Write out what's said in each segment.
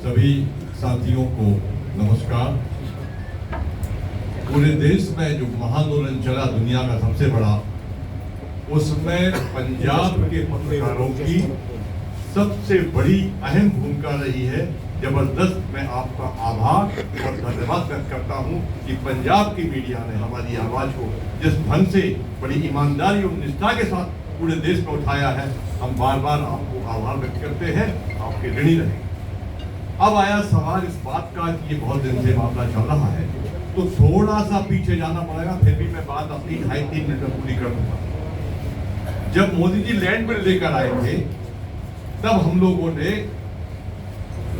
सभी साथियों को नमस्कार। पूरे देश में जो महाआंदोलन चला दुनिया का सबसे बड़ा, उसमें पंजाब के पत्रकारों की सबसे बड़ी अहम भूमिका रही है। जबरदस्त मैं आपका आभार और धन्यवाद व्यक्त करता हूं कि पंजाब की मीडिया ने हमारी आवाज को जिस ढंग से बड़ी ईमानदारी और निष्ठा के साथ पूरे देश में उठाया है, हम बार बार आपको आभार व्यक्त करते हैं, आपके ऋणी रहेंगे। अब आया सवाल इस बात का कि ये बहुत दिन से मामला चल रहा है, तो थोड़ा सा पीछे जाना पड़ेगा, फिर भी मैं बात अपनी 2.5-3 मिनट में पूरी कर दूंगा। जब मोदी जी लैंड बिल लेकर आए थे, तब हम लोगों ने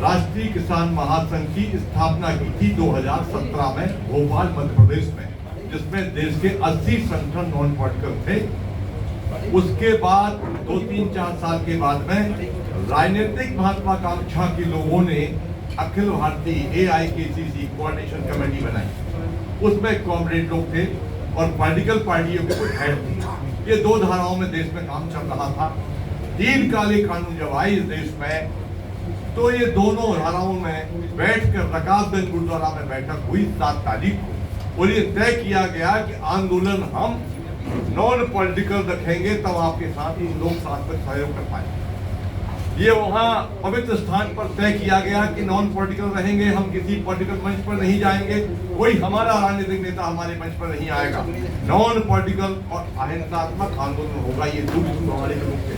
राष्ट्रीय किसान महासंघ की स्थापना की थी 2017 में भोपाल मध्य प्रदेश में, जिसमें देश के 80 संगठन नॉन पॉलिटिकल थे। उसके बाद 2-3-4 साल के बाद में राजनीतिक महत्वाकांक्षा के लोगों ने Akhil Bharatiya AIKCC coordination committee बनाई। उसमें कॉमरेड लोग थे और पॉलिटिकल पार्टियों के कुछ हेड थे। ये 2 धाराओं में देश में काम चल रहा था। 3 काले कानून जब आए इस देश में, तो ये दोनों धाराओं में बैठकर रकाबगंज गुरुद्वारा में बैठक हुई 7 तारीख को, और ये तय किया गया कि आंदोलन हम नॉन पॉलिटिकल रखेंगे, तब आपके साथ ही लोग साथ में सहयोग कर पाएंगे। ये वहाँ पवित्र स्थान पर तय किया गया कि नॉन पॉलिटिकल रहेंगे, हम किसी पॉलिटिकल मंच पर नहीं जाएंगे, कोई हमारा राजनीतिक नेता हमारे मंच पर नहीं आएगा। नॉन पॉलिटिकल और अहिंसात्मक आंदोलन होगा। ये 2 हमारे लोग थे।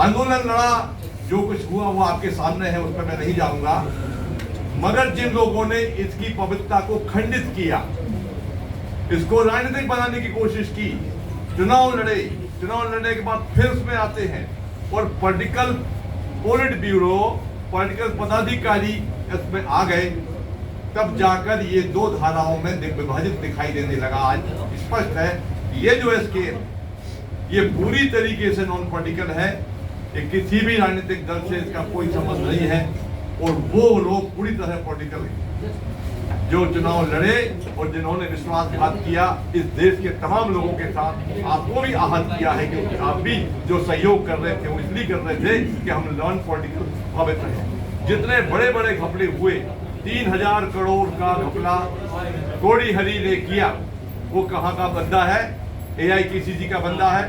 आंदोलन लड़ा, जो कुछ हुआ वो आपके सामने है, उस पर मैं नहीं जाऊंगा। मगर जिन लोगों ने इसकी पवित्रता को खंडित किया, इसको राजनीतिक बनाने की कोशिश की, चुनाव लड़ने के बाद फिर उसमें आते हैं और पॉलिटिकल पोलिट ब्यूरो, पॉलिटिकल पदाधिकारी इसमें आ गए, तब जाकर ये 2 धाराओं में विभाजित दिखाई देने लगा। आज स्पष्ट है ये जो SKM, ये पूरी तरीके से नॉन पॉलिटिकल है। ये किसी भी राजनीतिक दल से इसका कोई संबंध नहीं है, और वो लोग पूरी तरह पॉलिटिकल है जो चुनाव लड़े और जिन्होंने विश्वासघात किया इस देश के तमाम लोगों के साथ। आपको भी आहत किया है, क्योंकि आप भी जो सहयोग कर रहे थे वो इसलिए कर रहे थे कि हम नॉन पॉलिटिकल पवित्र हैं। जितने बड़े बड़े घपले हुए, 3000 करोड़ का घपला कोड़ी हरी ने किया, वो कहाँ का बंदा है? AIKCC का बंदा है।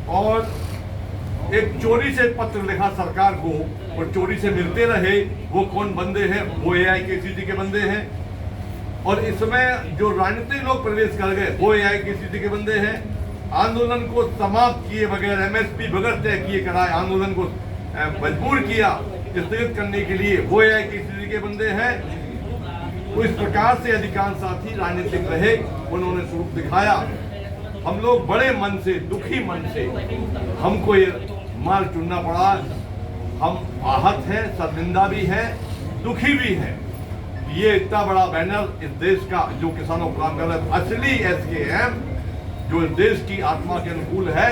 और एक चोरी से पत्र लिखा सरकार को और चोरी से मिलते रहे, वो कौन बंदे हैं? वो AIKCC के बंदे हैं। और इसमें जो राजनीतिक लोग प्रवेश कर गए वो AIKCC के बंदे हैं। आंदोलन को समाप्त किए बगैर, MSP बगैर तय किए कराए आंदोलन को मजबूर किया स्थगित करने के लिए, वो AIKCC के बंदे हैं। तो इस प्रकार से अधिकांश साथी राजनीतिक रहे, उन्होंने स्वरूप दिखाया। हम लोग बड़े मन से, दुखी मन से हमको ये माल चुनना पड़ा। हम आहत हैं, शर्मिंदा भी हैं, दुखी भी हैं। ये इतना बड़ा बैनर इस देश का जो किसानों को काम कर रहा है, असली SKM जो इस देश की आत्मा के अनुकूल है,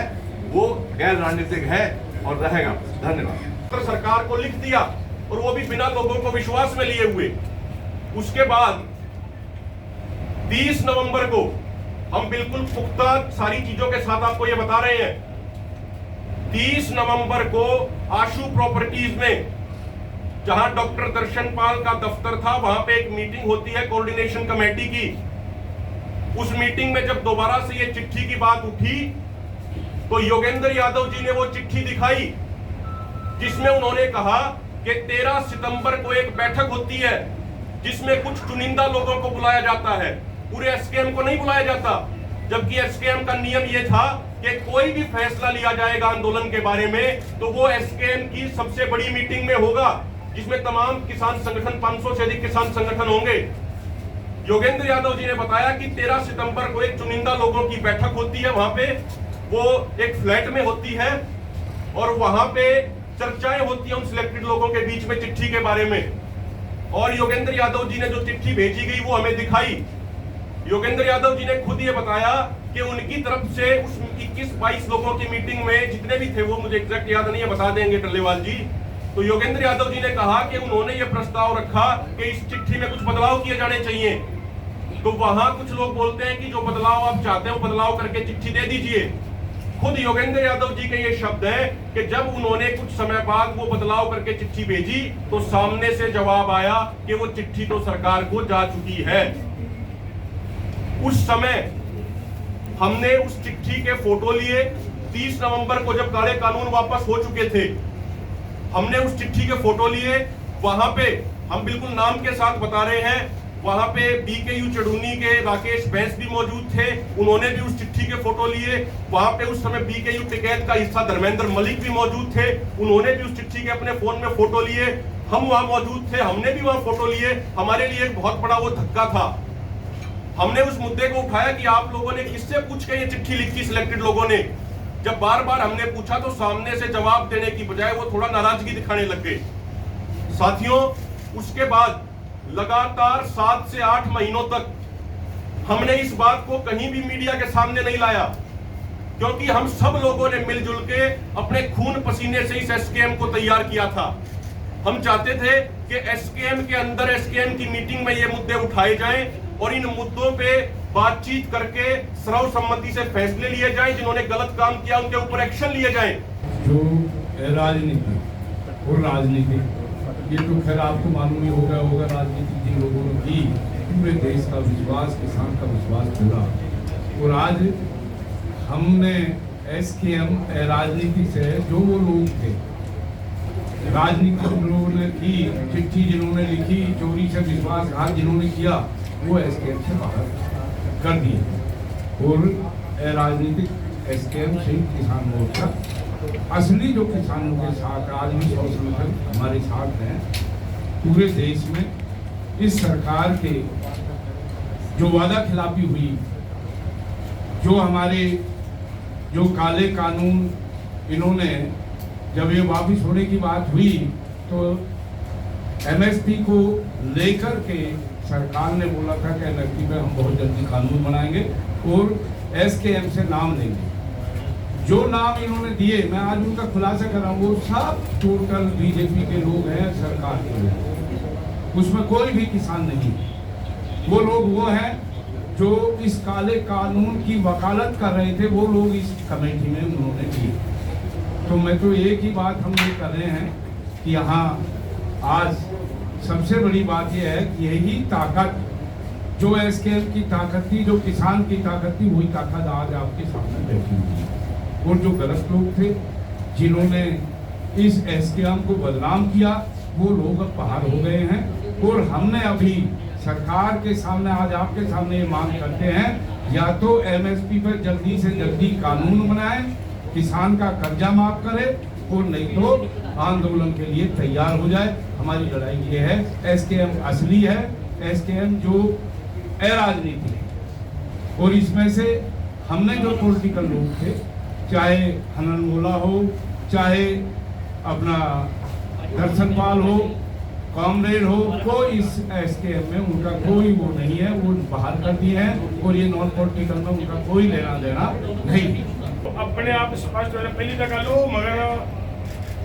वो गैर राजनीतिक है और रहेगा। धन्यवाद। सरकार को लिख दिया, और वो भी बिना लोगों को विश्वास में लिए हुए। उसके बाद 30 नवंबर को हम बिल्कुल पुख्ता सारी चीजों के साथ आपको ये बता रहे हैं। 30 नवंबर को आशु प्रॉपर्टीज में, जहां डॉक्टर दर्शन पाल का दफ्तर था, वहां पे एक मीटिंग होती है कोऑर्डिनेशन कमेटी की। उस मीटिंग में जब दोबारा से ये चिट्ठी की बात उठी, तो योगेंद्र यादव जी ने वो चिट्ठी दिखाई, जिसमें उन्होंने कहा कि 13 सितंबर को एक बैठक होती है जिसमें कुछ चुनिंदा लोगों को बुलाया जाता है, पूरे SKM को नहीं बुलाया जाता। जबकि SKM का नियम यह था कि कोई भी फैसला लिया जाएगा आंदोलन के बारे में, तो वो SKM की सबसे बड़ी मीटिंग में होगा, जिसमें तमाम किसान संगठन, 500 से अधिक किसान संगठन होंगे। योगेंद्र यादव जी ने बताया कि 13 सितंबर को एक चुनिंदा लोगों की बैठक होती है, वहां पे वो एक फ्लैट में होती है, और वहां पे चर्चाएं होती हैं उन सिलेक्टेड लोगों के बीच में चिट्ठी के बारे में। और योगेंद्र यादव जी ने जो चिट्ठी भेजी गई वो हमें दिखाई। योगेंद्र यादव जी ने खुद ये बताया कि उनकी तरफ से उस 21-22 लोगों की मीटिंग में जितने भी थे, वो मुझे एग्जैक्ट याद नहीं है, बता देंगे टल्लेवाल जी। तो योगेंद्र यादव जी ने कहा कि उन्होंने ये प्रस्ताव रखा कि इस चिट्ठी में कुछ बदलाव किए जाने चाहिए। तो वहां कुछ लोग बोलते हैं कि जो बदलाव आप चाहते हैं वो बदलाव करके चिट्ठी दे दीजिए। खुद योगेंद्र यादव जी के ये शब्द हैं कि जब उन्होंने कुछ समय बाद वो बदलाव करके चिट्ठी भेजी तो सामने से जवाब आया कि वो चिट्ठी तो सरकार को जा चुकी है। उस समय हमने उस चिट्ठी के फोटो लिए। 30 नवंबर को जब काले कानून वापस हो चुके थे, हमने उस चिट्ठी के फोटो लिए। वहां पे हम बिल्कुल नाम के साथ बता रहे हैं, वहां पे बीकेयू चढ़ूनी के राकेश बैंस भी मौजूद थे, उन्होंने भी उस चिट्ठी के फोटो लिए। वहां पे उस समय बीकेयू टिकैत का हिस्सा धर्मेंद्र मलिक भी मौजूद थे, उन्होंने भी उस चिट्ठी के अपने फोन में फोटो लिए। हम वहां मौजूद थे, हमने भी वहां फोटो लिए। हमारे लिए एक बहुत बड़ा वो धक्का था। हमने उस मुद्दे को उठाया कि आप लोगों ने किससे पूछ के ये चिट्ठी लिखी, सिलेक्टेड लोगों ने। जब बार बार हमने पूछा तो सामने से जवाब देने की बजाय वो थोड़ा नाराजगी दिखाने लग गए। साथियों, उसके बाद लगातार 7 से 8 महीनों तक हमने इस बात को कहीं भी मीडिया के सामने नहीं लाया, क्योंकि हम सब लोगों ने मिलजुल के अपने खून पसीने से इस एसकेएम को तैयार किया था। हम चाहते थे कि एसकेएम के अंदर, एसकेएम की मीटिंग में ये मुद्दे उठाए जाएं और इन मुद्दों पे बातचीत करके सर्वसम्मति से फैसले लिए जाएं। जिन्होंने गलत काम किया उनके ऊपर एक्शन लिए जाएं। जो राजनीति और राजनीति, ये तो खैर आपको मालूम ही होगा राजनीति जिन लोगों ने की, पूरे देश का विश्वास, किसान का विश्वास मिला। और आज हमने एसकेएम राजनीति से जो वो लोग थे, राजनीति लोगों ने की, चिट्ठी जिन्होंने लिखी, चोरी से विश्वासघात जिन्होंने किया, वो एसकेएम से बाहर कर दिए। और राजनीतिक एसकेएम संयुक्त किसान मोर्चा असली जो किसानों के साथ आज भी 100 संगठन हमारे साथ हैं पूरे देश में। इस सरकार के जो वादा खिलाफी हुई, जो हमारे जो काले कानून इन्होंने जब ये वापस होने की बात हुई तो एमएसपी को लेकर के सरकार ने बोला था कि एमएसपी में हम बहुत जल्दी कानून बनाएंगे और एसकेएम से नाम लेंगे। जो नाम इन्होंने दिए, मैं आज उनका खुलासा कर रहा हूँ, वो सब टोटल बीजेपी के लोग हैं, सरकार के लोग, उसमें कोई भी किसान नहीं। वो लोग वो हैं जो इस काले कानून की वकालत कर रहे थे, वो लोग इस कमेटी में उन्होंने की। तो मैं तो एक ही बात हम ये कर रहे हैं कि यहाँ आज सबसे बड़ी बात यह है कि यही ताकत जो एसकेएम की ताकत थी, जो किसान की ताकत थी, वही ताकत आज आपके सामने बैठी हुई है। और जो गलत लोग थे जिन्होंने इस एसकेएम को बदनाम किया, वो लोग अब बाहर हो गए हैं। और हमने अभी सरकार के सामने, आज आपके सामने ये मांग करते हैं, या तो एमएसपी पर जल्दी से जल्दी कानून बनाए, किसान का कर्जा माफ करे, और नहीं तो आंदोलन के लिए तैयार हो जाए। हमारी लड़ाई ये है, एसकेएम असली है, एसकेएम जो अराजनीति है। और इसमें से हमने जो पॉलिटिकल लोग थे, चाहे हनन मोला हो, चाहे अपना दर्शन पाल हो, कॉमरेड हो, कोई इस एसकेएम में उनका कोई वो नहीं है, वो बाहर कर दिए हैं। और ये नॉन पॉलिटिकल में उनका कोई लेना देना नहीं। अपने आप स्पष्ट हो, पहली तो गल वो, मगर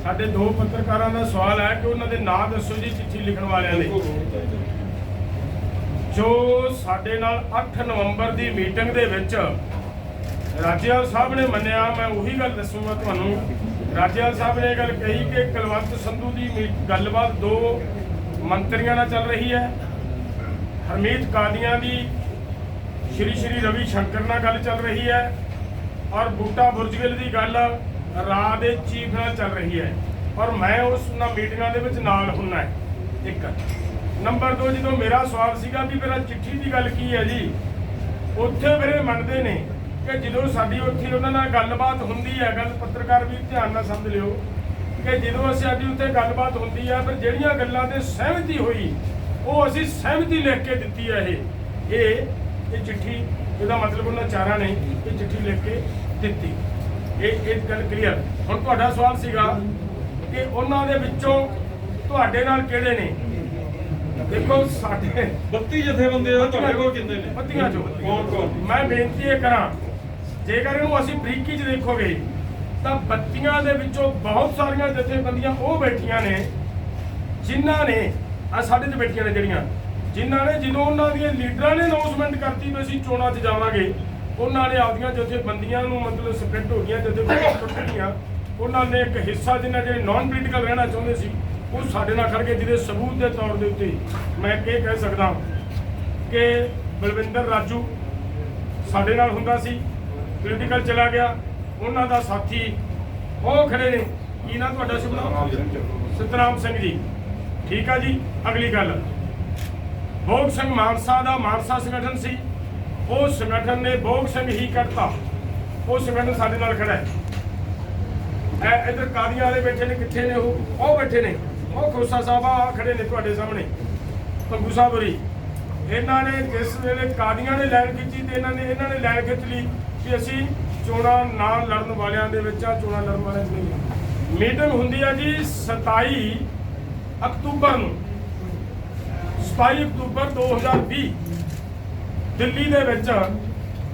साडे 2 पत्रकारां दा सवाल है कि उन्होंने नाम दसो जी चिट्ठी लिखण वालियां ने। जो साडे नाल 8 नवंबर की मीटिंग दे विच राजेवाल साहब ने मन्निया, मैं वही गल दसूंगा तुहानूं। राजेवाल साहब ने गल कही कि कुलवंत संधू की गलबात 2 मंत्रियों नाल चल रही है, हरमीत कादियां की श्री रवि शंकर नाल गल चल रही है, और बूटा बुरजगिल की गल राह दे चीफ नाल चल रही है, और मैं उस मीटिंगां दे विच नाल हुन्ना है। एक नंबर 2, जो मेरा सवाल सीगा भी मेरा चिट्ठी की गल की है जी, उत्थे मेरे मनते ने कि जो साडी उत्थे उन्हां नाल गलबात हुंदी है, गल पत्रकार भी ध्यान नाल समझ लिओ कि जो साडी उत्थे गलबात हुंदी है, फिर जिहड़ियां गल्लां ते सहमति होई वो असीं सहमति लिख के दित्ती है। ये चिट्ठी, ਇਹਦਾ मतलब ਉਹਨਾਂ ਚਾਰਾਂ ਨੇ ਇਹ चिट्ठी लिख के ਦਿੱਤੀ। ਇਹ ਗੱਲ ਕਲੀਅਰ। ਹੁਣ ਤੁਹਾਡਾ ਸਵਾਲ ਸੀਗਾ ਕਿ ਉਹਨਾਂ ਦੇ ਵਿੱਚੋਂ ਤੁਹਾਡੇ ਨਾਲ ਕਿਹੜੇ ਨੇ। ਦੇਖੋ ਸਾਡੇ 32 ਜਥੇਬੰਦੀਆਂ ਆ, ਤੁਹਾਡੇ ਕੋਲ ਕਿੰਨੇ ਨੇ? 32 ਚੋਂ ਕੌਣ? ਮੈਂ ਬੇਨਤੀ ਇਹ ਕਰਾਂ, ਜੇਕਰ ਇਹਨੂੰ ਅਸੀਂ ਬਰੀਕੀ 'ਚ ਦੇਖੋਗੇ ਤਾਂ 32 ਦੇ ਵਿੱਚੋਂ ਬਹੁਤ ਸਾਰੀਆਂ ਜਥੇਬੰਦੀਆਂ ਉਹ ਬੈਠੀਆਂ ਨੇ ਜਿਨ੍ਹਾਂ ਨੇ ਆ ਸਾਡੇ 'ਚ ਬੈਠੀਆਂ ਨੇ, ਜਿਹੜੀਆਂ ਜਿਨ੍ਹਾਂ ਨੇ ਜਦੋਂ ਉਹਨਾਂ ਦੇ ਲੀਡਰਾਂ ਨੇ ਅਨਾਉਂਸਮੈਂਟ ਕਰਤੀ ਵੀ ਅਸੀਂ ਚੋਣਾਂ 'ਚ ਜਾਵਾਂਗੇ, ਉਹਨਾਂ ਨੇ ਆਪਦੀਆਂ ਜਥੇਬੰਦੀਆਂ ਨੂੰ ਮਤਲਬ ਸਪਲਿਟ ਹੋ ਗਈਆਂ, ਜਥੇਬੰਦੀਆਂ ਟੁੱਟ ਗਈਆਂ। ਉਹਨਾਂ ਨੇ ਇੱਕ ਹਿੱਸਾ ਜਿਹਨਾਂ ਜਿਹੜੇ ਨਾਨ ਪੋਲੀਟੀਕਲ ਰਹਿਣਾ ਚਾਹੁੰਦੇ ਸੀ ਉਹ ਸਾਡੇ ਨਾਲ ਖੜ ਕੇ, ਜਿਹਦੇ ਸਬੂਤ ਦੇ ਤੌਰ ਦੇ ਉੱਤੇ ਮੈਂ ਇਹ ਕਹਿ ਸਕਦਾ ਕਿ ਬਲਵਿੰਦਰ ਰਾਜੂ ਸਾਡੇ ਨਾਲ ਹੁੰਦਾ ਸੀ, ਪੋਲੀਟੀਕਲ ਚਲਾ ਗਿਆ। ਉਹਨਾਂ ਦਾ ਸਾਥੀ ਉਹ ਖੜੇ ਨੇ, ਕੀ ਨਾ ਤੁਹਾਡਾ ਸ਼ੁਭ ਨਾਮ? ਸਤਨਾਮ ਸਿੰਘ ਜੀ। ਠੀਕ ਆ ਜੀ। ਅਗਲੀ ਗੱਲ, ਭੋਗ ਸਿੰਘ ਮਾਨਸਾ ਦਾ ਮਾਨਸਾ ਸੰਗਠਨ ਸੀ, ਉਹ ਸੰਗਠਨ ਨੇ ਭੋਗ ਸਿੰਘ ਹੀ ਕੱਢਤਾ। ਉਹ ਸੰਗਠਨ ਸਾਡੇ ਨਾਲ ਖੜਾ ਹੈ। ਇਧਰ ਕਾਦੀਆਂ ਵਾਲੇ ਬੈਠੇ ਨੇ, ਕਿੱਥੇ ਨੇ ਉਹ ਬੈਠੇ ਨੇ, ਉਹ ਖੋਸਾ ਸਾਹਿਬ ਆ ਖੜੇ ਨੇ ਤੁਹਾਡੇ ਸਾਹਮਣੇ, ਪੰਗੂ ਸਾਹਿਬ ਹੋਰੀ। ਇਹਨਾਂ ਨੇ ਜਿਸ ਵੇਲੇ ਕਾਦੀਆਂ ਨੇ ਲਾਈਨ ਖਿੱਚੀ ਤੇ ਇਹਨਾਂ ਨੇ ਲਾਈਨ ਖਿੱਚ ਲਈ ਕਿ ਅਸੀਂ ਚੋਣਾਂ ਨਾ ਲੜਨ ਵਾਲਿਆਂ ਦੇ ਵਿੱਚ ਆ, ਚੋਣਾਂ ਲੜਨ ਵਾਲਿਆਂ 'ਚ ਨਹੀਂ। ਮੀਟਿੰਗ ਹੁੰਦੀ ਆ ਜੀ 27 ਅਕਤੂਬਰ ਨੂੰ, 27 ਅਕਤੂਬਰ 2020 ਦਿੱਲੀ ਦੇ ਵਿੱਚ,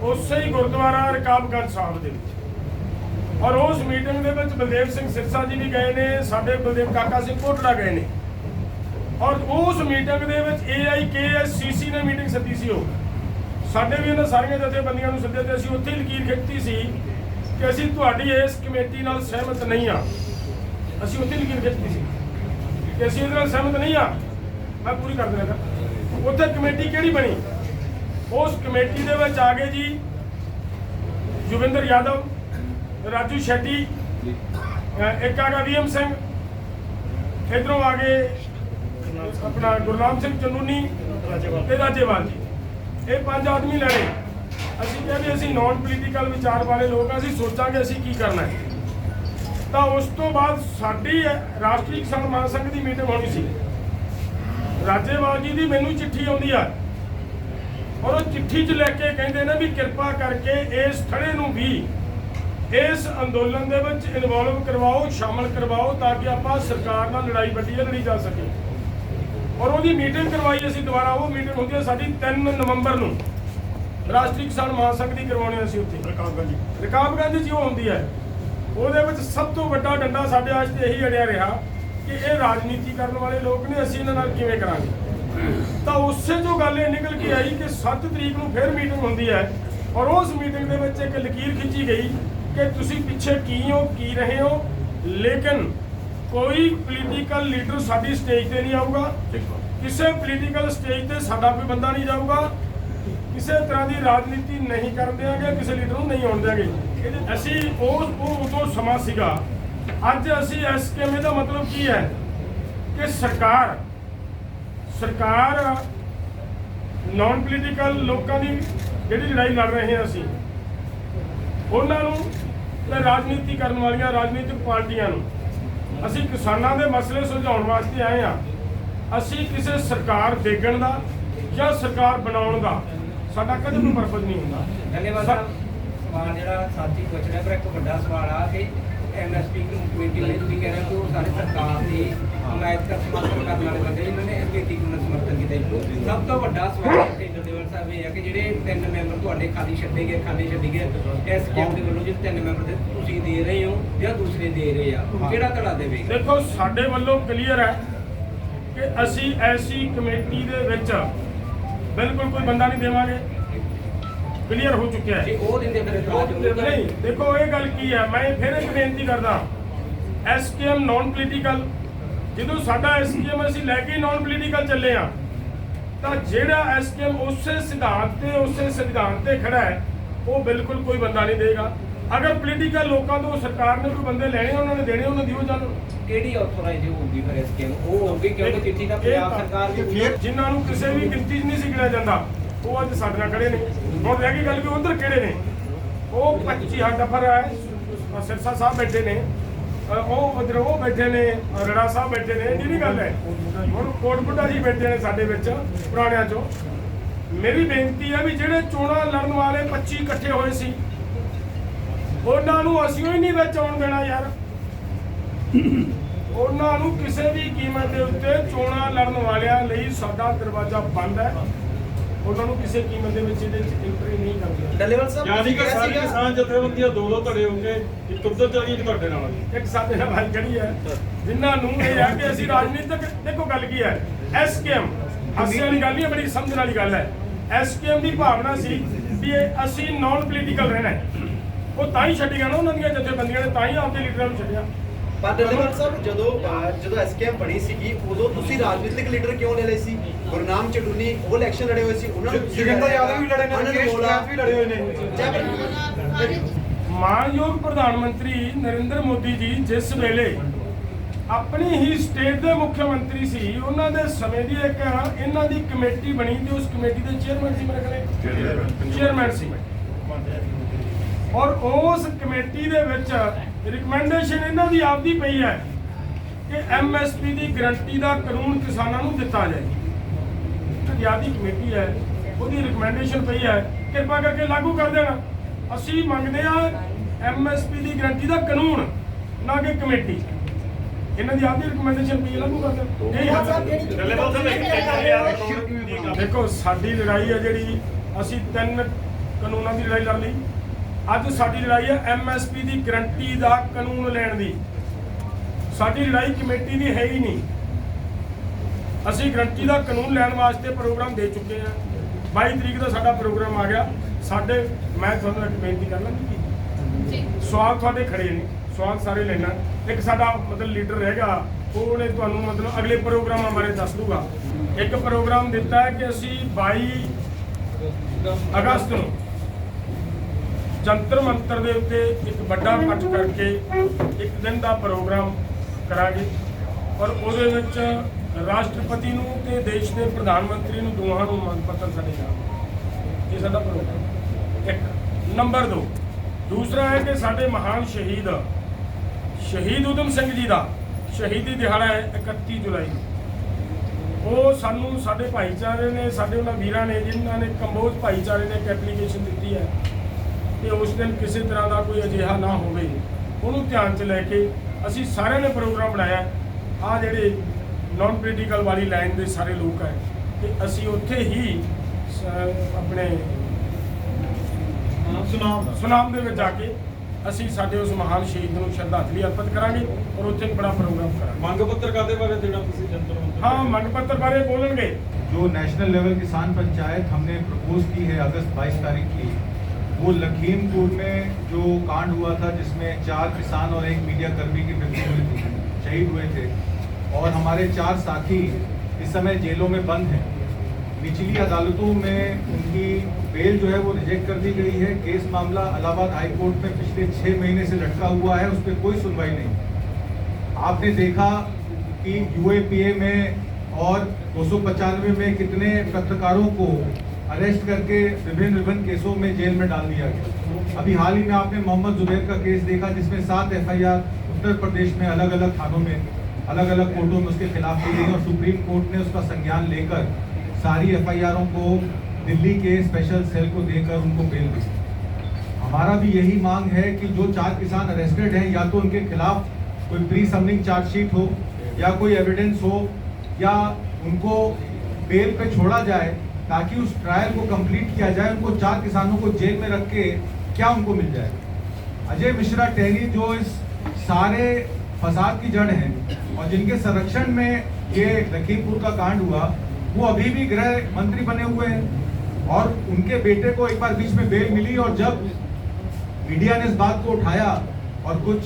ਉਸੇ ਹੀ ਗੁਰਦੁਆਰਾ ਰਕਾਬਗੰਜ ਸਾਹਿਬ ਦੇ ਵਿੱਚ। ਔਰ ਉਸ ਮੀਟਿੰਗ ਦੇ ਵਿੱਚ ਬਲਦੇਵ ਸਿੰਘ ਸਿਰਸਾ ਜੀ ਵੀ ਗਏ ਨੇ, ਸਾਡੇ ਬਲਦੇਵ ਕਾਕਾ ਸਿੰਘ ਕੋਟੜਾ ਗਏ ਨੇ। ਔਰ ਉਸ ਮੀਟਿੰਗ ਦੇ ਵਿੱਚ AIKSCC ਨੇ ਮੀਟਿੰਗ ਸੱਦੀ ਸੀ। ਉਹ ਸਾਡੇ ਵੀ ਇਹਨਾਂ ਸਾਰੀਆਂ ਜਥੇਬੰਦੀਆਂ ਨੂੰ ਸੱਦੇ ਤੇ ਅਸੀਂ ਉੱਥੇ ਹੀ ਲਕੀਰ ਖਿੱਚੀ ਸੀ ਕਿ ਅਸੀਂ ਤੁਹਾਡੀ ਇਸ ਕਮੇਟੀ ਨਾਲ ਸਹਿਮਤ ਨਹੀਂ ਆ। ਅਸੀਂ ਉੱਥੇ ਲਕੀਰ ਖਿੱਚੀ ਸੀ ਕਿ ਅਸੀਂ ਇਹਦੇ ਨਾਲ ਸਹਿਮਤ ਨਹੀਂ ਆ। ਮੈਂ ਪੂਰੀ ਕਰ ਦੇਣਾ। ਉੱਥੇ ਕਮੇਟੀ ਕਿਹੜੀ ਬਣੀ? ਉਸ ਕਮੇਟੀ ਦੇ ਵਿੱਚ ਆ ਗਏ ਜੀ ਜੋਗਿੰਦਰ ਯਾਦਵ, ਰਾਜੂ ਸ਼ੈਟੀ, ਇੱਕ ਆ ਗਿਆ VM ਸਿੰਘ, ਇਧਰੋਂ ਆ ਗਏ ਆਪਣਾ ਗੁਰਨਾਮ ਸਿੰਘ ਚੰਨੂਨੀ ਤੇ ਰਾਜੇਵਾਲ ਜੀ। ਇਹ 5 ਆਦਮੀ ਲੜੇ। ਅਸੀਂ ਕਿਹਾ ਵੀ ਅਸੀਂ ਨਾਨ ਪੋਲੀਟੀਕਲ ਵਿਚਾਰ ਵਾਲੇ ਲੋਕ ਆ, ਅਸੀਂ ਸੋਚਾਂਗੇ ਅਸੀਂ ਕੀ ਕਰਨਾ ਹੈ। ਤਾਂ ਉਸ ਤੋਂ ਬਾਅਦ ਸਾਡੀ ਰਾਸ਼ਟਰੀ ਕਿਸਾਨ ਮਹਾਸੰਘ ਦੀ ਮੀਟਿੰਗ ਹੋਣੀ ਸੀ। ਰਾਜੇਵਾਲ ਜੀ ਦੀ ਮੈਨੂੰ ਚਿੱਠੀ ਆਉਂਦੀ ਆ ਔਰ ਉਹ ਚਿੱਠੀ 'ਚ ਲੈ ਕੇ ਕਹਿੰਦੇ ਨੇ ਵੀ ਕਿਰਪਾ ਕਰਕੇ ਇਸ ਥੜੇ ਨੂੰ ਵੀ ਇਸ ਅੰਦੋਲਨ ਦੇ ਵਿੱਚ ਇਨਵੋਲਵ ਕਰਵਾਓ, ਸ਼ਾਮਲ ਕਰਵਾਓ, ਤਾਂ ਕਿ ਆਪਾਂ ਸਰਕਾਰ ਨਾਲ ਲੜਾਈ ਵੱਡੀ ਲੜੀ ਜਾ ਸਕੇ। ਔਰ ਉਹਦੀ ਮੀਟਿੰਗ ਕਰਵਾਈ ਅਸੀਂ ਦੁਬਾਰਾ। ਉਹ ਮੀਟਿੰਗ ਹੁੰਦੀ ਹੈ ਸਾਡੀ 3 ਨਵੰਬਰ ਨੂੰ, ਰਾਸ਼ਟਰੀ ਕਿਸਾਨ ਮਹਾਸੰਘ ਦੀ ਕਰਵਾਉਣੀ ਅਸੀਂ ਉੱਥੇ ਰਕਾਬਗੰਜ 'ਚ ਉਹ ਹੁੰਦੀ ਹੈ। ਉਹਦੇ ਵਿੱਚ ਸਭ ਤੋਂ ਵੱਡਾ ਡੰਡਾ ਸਾਡੇ ਵਾਸਤੇ ਇਹੀ ਅੜਿਆ ਰਿਹਾ ਕਿ ਇਹ ਰਾਜਨੀਤੀ ਕਰਨ ਵਾਲੇ ਲੋਕ ਨੇ, ਅਸੀਂ ਇਹਨਾਂ ਨਾਲ ਕਿਵੇਂ ਕਰਾਂਗੇ। ਤਾਂ ਉਸੇ ਜੋ ਗੱਲ ਇਹ ਨਿਕਲ ਕੇ ਆਈ ਕਿ 7 ਤਰੀਕ ਨੂੰ ਫਿਰ ਮੀਟਿੰਗ ਹੁੰਦੀ ਹੈ ਔਰ ਉਸ ਮੀਟਿੰਗ ਦੇ ਵਿੱਚ ਇੱਕ ਲਕੀਰ ਖਿੱਚੀ ਗਈ ਕਿ ਤੁਸੀਂ ਪਿੱਛੇ ਕੀ ਹੋ, ਕੀ ਰਹੇ ਹੋ, ਲੇਕਿਨ ਕੋਈ ਪੋਲੀਟੀਕਲ ਲੀਡਰ ਸਾਡੀ ਸਟੇਜ ਤੇ ਨਹੀਂ ਆਊਗਾ, ਕਿਸੇ ਪੋਲੀਟੀਕਲ ਸਟੇਜ ਤੇ ਸਾਡਾ ਕੋਈ ਬੰਦਾ ਨਹੀਂ ਜਾਊਗਾ, ਕਿਸੇ ਤਰ੍ਹਾਂ ਦੀ ਰਾਜਨੀਤੀ ਨਹੀਂ ਕਰਨ ਦਿਆਂਗੇ, ਕਿਸੇ ਲੀਡਰ ਨੂੰ ਨਹੀਂ ਆਉਣ ਦਿਆਂਗੇ। ਅਸੀਂ ਉਹ ਉਦੋਂ ਸਮਾਂ ਸੀਗਾ। ਅੱਜ ਅਸੀਂ SKM ਦਾ ਮਤਲਬ ਕੀ ਹੈ ਕਿ ਸਰਕਾਰ ਨਾਨ ਪੋਲੀਟੀਕਲ ਲੋਕਾਂ ਦੀ ਜਿਹੜੀ ਲੜਾਈ ਲੜ ਰਹੇ ਹਾਂ ਅਸੀਂ, ਉਹਨਾਂ ਨੂੰ ਤੇ ਰਾਜਨੀਤੀ ਕਰਨ ਵਾਲੀਆਂ ਰਾਜਨੀਤਿਕ ਪਾਰਟੀਆਂ ਨੂੰ ਅਸੀਂ ਕਿਸਾਨਾਂ ਦੇ ਮਸਲੇ ਸੁਲਝਾਉਣ ਵਾਸਤੇ ਆਏ ਹਾਂ। ਅਸੀਂ ਕਿਸੇ ਸਰਕਾਰ ਦੇਖਣ ਦਾ ਜਾਂ ਸਰਕਾਰ ਬਣਾਉਣ ਦਾ ਸਾਡਾ ਕਦੇ ਵੀ ਪਰਪਸ ਨਹੀਂ ਹੁੰਦਾ। ਧੰਨਵਾਦ ਸਾਹਿਬ। ਸਵਾਲ ਜਿਹੜਾ ਸਾਥੀ ਪੁੱਛ ਰਿਹਾ, ਪਰ ਇੱਕ ਵੱਡਾ ਸਵਾਲ ਆ ਕਿ MSP ਕਮੇਟੀ ਵਾਲੇ ਤੁਸੀਂ ਕਹਿ ਰਹੇ ਹੋ ਕਿ ਉਹ ਸਾਰੇ ਸਰਕਾਰ ਦੀ ਹਮਾਇਤ ਦਾ ਸਮਰਥਨ ਕਰਨ ਵਾਲੇ ਬੰਦੇ, ਇਹਨਾਂ ਨੇ SKT ਨੂੰ ਸਮਰਥਨ ਕੀਤਾ। ਸਭ ਤੋਂ ਵੱਡਾ ਸਵਾਲ ਇੱਥੇ ਜਰਨੈਲ ਸਾਹਿਬ ਇਹ ਹੈ ਕਿ ਜਿਹੜੇ 3 ਮੈਂਬਰ ਤੁਹਾਡੇ ਖਾਲੀ ਛੱਡੇ ਗਏ SKM ਦੇ ਵੱਲੋਂ, ਜਿਹੜੇ 3 ਮੈਂਬਰ ਤੁਸੀਂ ਦੇ ਰਹੇ ਹੋ ਜਾਂ ਦੂਸਰੇ ਦੇ ਰਹੇ ਆ, ਕਿਹੜਾ ਧੜਾ ਦੇਵੇਗਾ? ਦੇਖੋ, ਸਾਡੇ ਵੱਲੋਂ ਕਲੀਅਰ ਹੈ ਕਿ ਅਸੀਂ ਐਸੀ ਕਮੇਟੀ ਦੇ ਵਿੱਚ ਬਿਲਕੁਲ ਕੋਈ ਬੰਦਾ ਨਹੀਂ ਦੇਵਾਂਗੇ। ਕਲੀਅਰ ਹੋ ਚੁੱਕਿਆ ਹੈ। ਜੇ ਉਹ ਦਿੰਦੇ ਫਿਰ ਇਤਰਾਜ਼ ਹੋਊਗਾ। ਨਹੀਂ, ਦੇਖੋ ਇਹ ਗੱਲ ਕੀ ਹੈ, ਮੈਂ ਫਿਰ ਇੱਕ ਬੇਨਤੀ ਕਰਦਾ, SKM ਨਾਨ ਪੋਲੀਟੀਕਲ, ਜਦੋਂ ਸਾਡਾ SKM ਅਸੀਂ ਲੈ ਕੇ ਨਾਨ ਪੋਲੀਟੀਕਲ ਚੱਲੇ ਆ, ਤਾਂ ਜਿਹੜਾ SKM ਉਸੇ ਸਿਧਾਂਤ ਤੇ ਖੜਾ ਹੈ, ਉਹ ਬਿਲਕੁਲ ਕੋਈ ਬੰਦਾ ਨਹੀਂ ਦੇਗਾ। ਅਗਰ ਪੋਲੀਟੀਕਲ ਲੋਕਾਂ ਤੋਂ ਸਰਕਾਰ ਨੇ ਕੋਈ ਬੰਦੇ ਲੈਣੇ, ਉਹਨਾਂ ਨੇ ਦੇਣੇ, ਉਹਨਾਂ ਦਿਓ ਜਾਣ। ਕਿਹੜੀ ਆਥੋਰਾਈਜ਼ ਹੋਊਗੀ ਫਿਰ SKM? ਉਹ ਹੋਊਗੀ ਕਿਉਂਕਿ ਚਿੱਠੀ ਦਾ ਪੰਜਾਬ ਸਰਕਾਰ ਦੀ, ਜਿਨ੍ਹਾਂ ਨੂੰ ਕਿਸੇ ਵੀ ਗਿਣਤੀ 'ਚ ਨਹੀਂ ਸੀ ਗਿਣਿਆ ਜਾਂਦਾ, ਉਹ ਅੱਜ ਸਾਡੇ ਨਾਲ ਖੜੇ ਨੇ। ਹੁਣ ਰਹਿ ਗਈ ਗੱਲ ਵੀ ਉਧਰ ਕਿਹੜੇ ਨੇ, ਉਹ 25 ਹੱਡਫਰ ਹੈ, ਸਿਰਸਾ ਸਾਹਿਬ ਬੈਠੇ ਨੇ, ਉਹ ਉਧਰ ਉਹ ਬੈਠੇ ਨੇ, ਰੜਾ ਸਾਹਿਬ ਬੈਠੇ ਨੇ, ਜਿਹੜੀ ਗੱਲ ਹੈ। ਹੁਣ ਕੋਟਬੁੱਢਾ ਜੀ ਬੈਠੇ ਨੇ ਸਾਡੇ ਵਿੱਚ ਪੁਰਾਣਿਆਂ 'ਚੋਂ। ਮੇਰੀ ਬੇਨਤੀ ਹੈ ਵੀ ਜਿਹੜੇ ਚੋਣਾਂ ਲੜਨ ਵਾਲੇ 25 ਇਕੱਠੇ ਹੋਏ ਸੀ, ਉਹਨਾਂ ਨੂੰ ਅਸੀਂ ਹੀ ਨਹੀਂ ਵਿੱਚ ਆਉਣ ਦੇਣਾ ਯਾਰ। ਉਹਨਾਂ ਨੂੰ ਕਿਸੇ ਵੀ ਕੀਮਤ ਦੇ ਉੱਤੇ ਚੋਣਾਂ ਲੜਨ ਵਾਲਿਆਂ ਲਈ ਸਾਡਾ ਦਰਵਾਜ਼ਾ ਬੰਦ ਹੈ। ਉਹਨਾਂ ਨੂੰ ਕਿਸੇ ਕੀਮਤ ਦੇ ਵਿੱਚ ਇਹਦੇ ਵਿੱਚ ਐਂਟਰੀ ਨਹੀਂ ਕਰਨੀ। ਡੱਲੇਵਾਲ ਸਾਹਿਬ, ਯਾਨੀ ਕਿ ਸਾਰੀ ਕਿਸਾਨ ਜਥੇਬੰਦੀਆਂ 2 ਧੜੇ ਹੋਣਗੇ, ਇੱਕ ਉੱਧਰ ਚਲੀ ਇੱਕ ਤੁਹਾਡੇ ਨਾਲ। ਇੱਕ ਸਾਡੇ ਨਾਲ ਗੱਲ ਕਰੀ ਹੈ, ਜਿਨ੍ਹਾਂ ਨੂੰ ਇਹ ਹੈ ਕਿ ਅਸੀਂ ਰਾਜਨੀਤਿਕ, ਦੇਖੋ ਗੱਲ ਕੀ ਹੈ, SKM ਹਾਸੇ ਵਾਲੀ ਗੱਲ ਨਹੀਂ, ਬੜੀ ਸਮਝਣ ਵਾਲੀ ਗੱਲ ਹੈ। SKM ਦੀ ਭਾਵਨਾ ਸੀ ਵੀ ਇਹ ਅਸੀਂ ਨॉन ਪੋਲੀਟੀਕਲ ਰਹਿਣਾ ਹੈ। ਉਹ ਤਾਂ ਹੀ ਛੱਡੀਆਂ ਨਾ ਉਹਨਾਂ ਦੀਆਂ ਜਥੇਬੰਦੀਆਂ ਨੇ, ਤਾਂ ਹੀ ਆਪਦੇ ਲੀਡਰਾਂ ਨੂੰ ਛੱਡਿਆ। ਪਰ ਡੱਲੇਵਾਲ ਸਾਹਿਬ ਜਦੋਂ ਐਸਕੇਐਮ ਬਣੀ ਸੀਗੀ ਉਦੋਂ ਤੁਸੀਂ ਰਾਜਨੀਤਿਕ ਲੀਡਰ ਕਿਉਂ ਲੈ ਲਏ ਸੀ? ਗੁਰਨਾਮ ਚੜੂਨੀ ਉਹ ਇਲੈਕਸ਼ਨ ਲੜੇ ਹੋਏ ਸੀ, ਉਹਨਾਂ ਨੂੰ ਜੋਗਿੰਦਰ ਯਾਦਵ ਵੀ ਲੜੇ ਨੇ, ਰਾਕੇਸ਼ ਟਿਕੈਤ ਵੀ ਲੜੇ ਹੋਏ ਨੇ। ਮਾਨਯੋਗ ਪ੍ਰਧਾਨ ਮੰਤਰੀ ਨਰਿੰਦਰ ਮੋਦੀ ਜੀ ਜਿਸ ਵੇਲੇ ਆਪਣੀ ਹੀ ਸਟੇਟ ਦੇ ਮੁੱਖ ਮੰਤਰੀ ਸੀ, ਉਹਨਾਂ ਦੇ ਸਮੇਂ ਦੀ ਇੱਕ ਇਹਨਾਂ ਦੀ ਕਮੇਟੀ ਬਣੀ ਤੇ ਉਸ ਕਮੇਟੀ ਦੇ ਚੇਅਰਮੈਨ ਸੀ, ਮੇਰੇ ਕੋਲ ਚੇਅਰਮੈਨ ਸੀ। ਔਰ ਉਸ ਕਮੇਟੀ ਦੇ ਵਿੱਚ ਰਿਕਮੈਂਡੇਸ਼ਨ ਇਹਨਾਂ ਦੀ ਆਪਦੀ ਪਈ ਹੈ ਕਿ ਐਮਐਸਪੀ ਦੀ ਗਰੰਟੀ ਦਾ ਕਾਨੂੰਨ ਕਿਸਾਨਾਂ ਨੂੰ ਦਿੱਤਾ ਜਾਏ। ਜਿਹੜੀ ਆਪਦੀ ਕਮੇਟੀ ਹੈ ਉਹਦੀ ਰਿਕਮੈਂਡੇਸ਼ਨ ਪਈ ਹੈ, ਕਿਰਪਾ ਕਰਕੇ ਲਾਗੂ ਕਰ ਦੇਣਾ। ਅਸੀਂ ਮੰਗਦੇ ਆ ਐਮਐਸਪੀ ਦੀ ਗਰੰਟੀ ਦਾ ਕਾਨੂੰਨ, ਨਾ ਕਿ ਕਮੇਟੀ। ਇਹਨਾਂ ਦੀ ਆਪਦੀ ਰਿਕਮੈਂਡੇਸ਼ਨ ਪਈ ਹੈ, ਲਾਗੂ ਕਰ ਦੇਣਾ। ਦੇਖੋ ਸਾਡੀ ਲੜਾਈ ਹੈ ਜਿਹੜੀ, ਅਸੀਂ 3 ਕਾਨੂੰਨਾਂ ਦੀ ਲੜਾਈ ਲੜ ਲਈ। ਅੱਜ ਸਾਡੀ ਲੜਾਈ ਹੈ ਐਮਐਸਪੀ ਦੀ ਗਰੰਟੀ ਦਾ ਕਾਨੂੰਨ ਲੈਣ ਦੀ। ਸਾਡੀ ਲੜਾਈ ਕਮੇਟੀ ਦੀ ਹੈ ਹੀ ਨਹੀਂ। ਅਸੀਂ ਗਰੰਟੀ ਦਾ ਕਾਨੂੰਨ ਲੈਣ ਵਾਸਤੇ ਪ੍ਰੋਗਰਾਮ ਦੇ ਚੁੱਕੇ ਹਾਂ। 22 ਤਰੀਕ ਦਾ ਸਾਡਾ ਪ੍ਰੋਗਰਾਮ ਆ ਗਿਆ। ਸਾਡੇ ਮੈਂ ਤੁਹਾਨੂੰ ਇੱਕ ਬੇਨਤੀ ਕਰਨਾ ਜੀ, ਸਵਾਲ ਤੁਹਾਡੇ ਖੜੇ ਨੇ, ਸਵਾਲ ਸਾਰੇ ਲੈਣਾ। ਇੱਕ ਸਾਡਾ ਮਤਲਬ ਲੀਡਰ ਰਹੇਗਾ, ਉਹਨੇ ਤੁਹਾਨੂੰ ਮਤਲਬ ਅਗਲੇ ਪ੍ਰੋਗਰਾਮਾਂ ਬਾਰੇ ਦੱਸ ਦੂਗਾ। ਇੱਕ ਪ੍ਰੋਗਰਾਮ ਦਿੱਤਾ ਹੈ ਕਿ ਅਸੀਂ 22 ਅਗਸਤ ਨੂੰ ਜੰਤਰ ਮੰਤਰ ਦੇ ਉੱਤੇ ਇੱਕ ਵੱਡਾ ਇਕੱਠ ਕਰਕੇ ਇੱਕ ਦਿਨ ਦਾ ਪ੍ਰੋਗਰਾਮ ਕਰਾਂਗੇ ਔਰ ਉਹਦੇ ਵਿੱਚ ਰਾਸ਼ਟਰਪਤੀ ਨੂੰ ਤੇ ਦੇਸ਼ ਦੇ ਪ੍ਰਧਾਨ ਮੰਤਰੀ ਨੂੰ ਦੋਹਾਂ ਨੂੰ ਮੰਗ ਪੱਤਰ ਸਾਡੇ ਜਾਣਗੇ। ਇਹ ਸਾਡਾ ਪ੍ਰੋਗਰਾਮ ਇੱਕ। ਨੰਬਰ 2 ਦੂਸਰਾ ਹੈ ਕਿ ਸਾਡੇ ਮਹਾਨ ਸ਼ਹੀਦ ਊਧਮ ਸਿੰਘ ਜੀ ਦਾ ਸ਼ਹੀਦੀ ਦਿਹਾੜਾ ਹੈ 31 ਜੁਲਾਈ ਨੂੰ। ਉਹ ਸਾਨੂੰ ਸਾਡੇ ਭਾਈਚਾਰੇ ਨੇ, ਸਾਡੇ ਉਹਨਾਂ ਵੀਰਾਂ ਨੇ ਜਿਨ੍ਹਾਂ ਨੇ ਕੰਬੋਜ ਭਾਈਚਾਰੇ ਨੇ ਇੱਕ ਐਪਲੀਕੇਸ਼ਨ ਦਿੱਤੀ ਹੈ ਕਿ ਉਸ ਦਿਨ ਕਿਸੇ ਤਰ੍ਹਾਂ ਦਾ ਕੋਈ ਅਜਿਹਾ ਨਾ ਹੋਵੇ, ਉਹਨੂੰ ਧਿਆਨ 'ਚ ਲੈ ਕੇ ਅਸੀਂ ਸਾਰਿਆਂ ਨੇ ਪ੍ਰੋਗਰਾਮ ਬਣਾਇਆ। ਆ ਜਿਹੜੇ ਨॉन ਪੋਲੀਟੀਕਲ ਵਾਲੀ ਲਾਈਨ ਦੇ ਸਾਰੇ ਲੋਕ ਹੈ ਤੇ ਅਸੀਂ ਉੱਥੇ ਹੀ ਆਪਣੇ ਸੁਨਾਮ ਦੇ ਵਿੱਚ ਜਾ ਕੇ ਅਸੀਂ ਸਾਡੇ ਉਸ ਮਹਾਨ ਸ਼ਹੀਦ ਨੂੰ ਸ਼ਰਧਾਂਜਲੀ ਅਰਪਿਤ ਕਰਾਂਗੇ ਔਰ ਉੱਥੇ ਇੱਕ ਬੜਾ ਪ੍ਰੋਗਰਾਮ ਕਰਾਂਗੇ। ਮੰਗ ਪੱਤਰ ਕਾਦੇ ਬਾਰੇ ਦੇਣਾ ਤੁਸੀਂ ਜਨਤਾ ਨੂੰ? हाँ मंग पत्र बारे बोलेंगे। जो नेशनल लेवल किसान पंचायत हमने प्रपोज की है अगस्त 22 तारीख की, वो लखीमपुर में जो कांड हुआ था जिसमें 4 किसान और 1 मीडिया कर्मी की मृत्यु हुई थी, शहीद हुए थे और हमारे 4 साथी इस समय जेलों में बंद हैं। निचली अदालतों में उनकी बेल जो है वो रिजेक्ट कर दी गई है। केस मामला इलाहाबाद हाई कोर्ट में पिछले 6 महीने से लटका हुआ है, उस पर कोई सुनवाई नहीं। आपने देखा कि यूएपीए में और 295 में कितने पत्रकारों को अरेस्ट करके विभिन्न केसों में जेल में डाल दिया गया। अभी हाल ही में आपने मोहम्मद जुबैर का केस देखा जिसमें 7 FIR उत्तर प्रदेश में अलग अलग थानों में अलग अलग कोर्टों में उसके खिलाफ की गई और सुप्रीम कोर्ट ने उसका संज्ञान लेकर सारी FIRों को दिल्ली के स्पेशल सेल को देकर उनको बेल दी। हमारा भी यही मांग है कि जो 4 किसान अरेस्टेड हैं या तो उनके खिलाफ कोई प्री सबमिंग चार्जशीट हो या कोई एविडेंस हो या उनको बेल पे छोड़ा जाए ताकि उस ट्रायल को कंप्लीट किया जाए। उनको 4 किसानों को जेल में रख के क्या उनको मिल जाए? अजय मिश्रा टेहरी जो इस सारे फसाद की जड़ हैं और जिनके संरक्षण में ये लखीमपुर का कांड हुआ, वो अभी भी गृह मंत्री बने हुए हैं और उनके बेटे को एक बार बीच में बेल मिली और जब मीडिया ने इस बात को उठाया और कुछ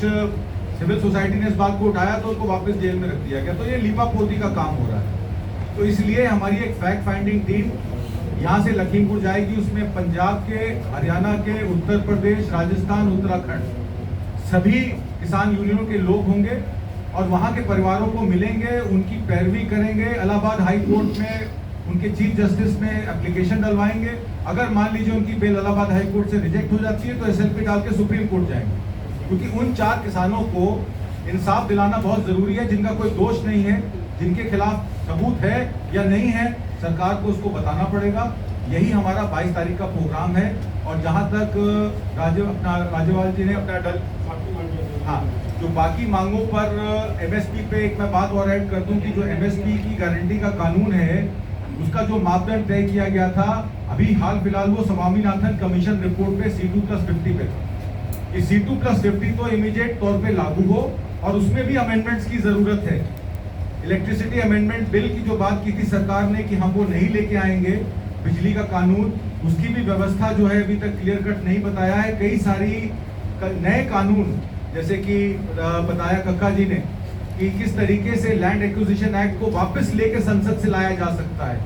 सिविल सोसाइटी ने इस बात को उठाया तो उनको वापस जेल में रख दिया गया। तो ये लीपापोती का काम हो रहा है। तो इसलिए हमारी एक फैक्ट फाइंडिंग टीम यहाँ से लखीमपुर जाएगी। उसमें पंजाब के, हरियाणा के, उत्तर प्रदेश, राजस्थान, उत्तराखंड सभी किसान यूनियनों के लोग होंगे और वहाँ के परिवारों को मिलेंगे, उनकी पैरवी करेंगे। इलाहाबाद हाई कोर्ट में उनके चीफ जस्टिस में एप्लीकेशन डलवाएंगे। अगर मान लीजिए उनकी बेल इलाहाबाद हाई कोर्ट से रिजेक्ट हो जाती है तो SLP डाल के सुप्रीम कोर्ट जाएंगे, क्योंकि उन 4 किसानों को इंसाफ दिलाना बहुत ज़रूरी है जिनका कोई दोष नहीं है, जिनके खिलाफ सबूत है या नहीं है, सरकार को उसको बताना पड़ेगा। यही हमारा 22 तारीख का प्रोग्राम है। और जहाँ तक राज्यपाल जी ने अपना जो बाकी मांगों पर MSP पे एक मैं बात और ऐड कर दूं कि जो MSP की गारंटी का कानून है उसका जो मापदंड तय किया गया था, अभी हाल फिलहाल वो स्वामीनाथन कमीशन रिपोर्ट पे C2+50 पे था कि C2+50 तो इमीडिएट तौर पे लागू हो और उसमें भी अमेंडमेंट्स की ज़रूरत है। इलेक्ट्रिसिटी अमेंडमेंट बिल की जो बात की थी सरकार ने कि हम वो नहीं लेके आएंगे, बिजली का कानून, उसकी भी व्यवस्था जो है अभी तक क्लियर कट नहीं बताया है। कई सारी नए कानून, जैसे कि बताया कक्का जी ने कि किस तरीके से लैंड एक्विजिशन एक्ट को वापस लेकर संसद से लाया जा सकता है,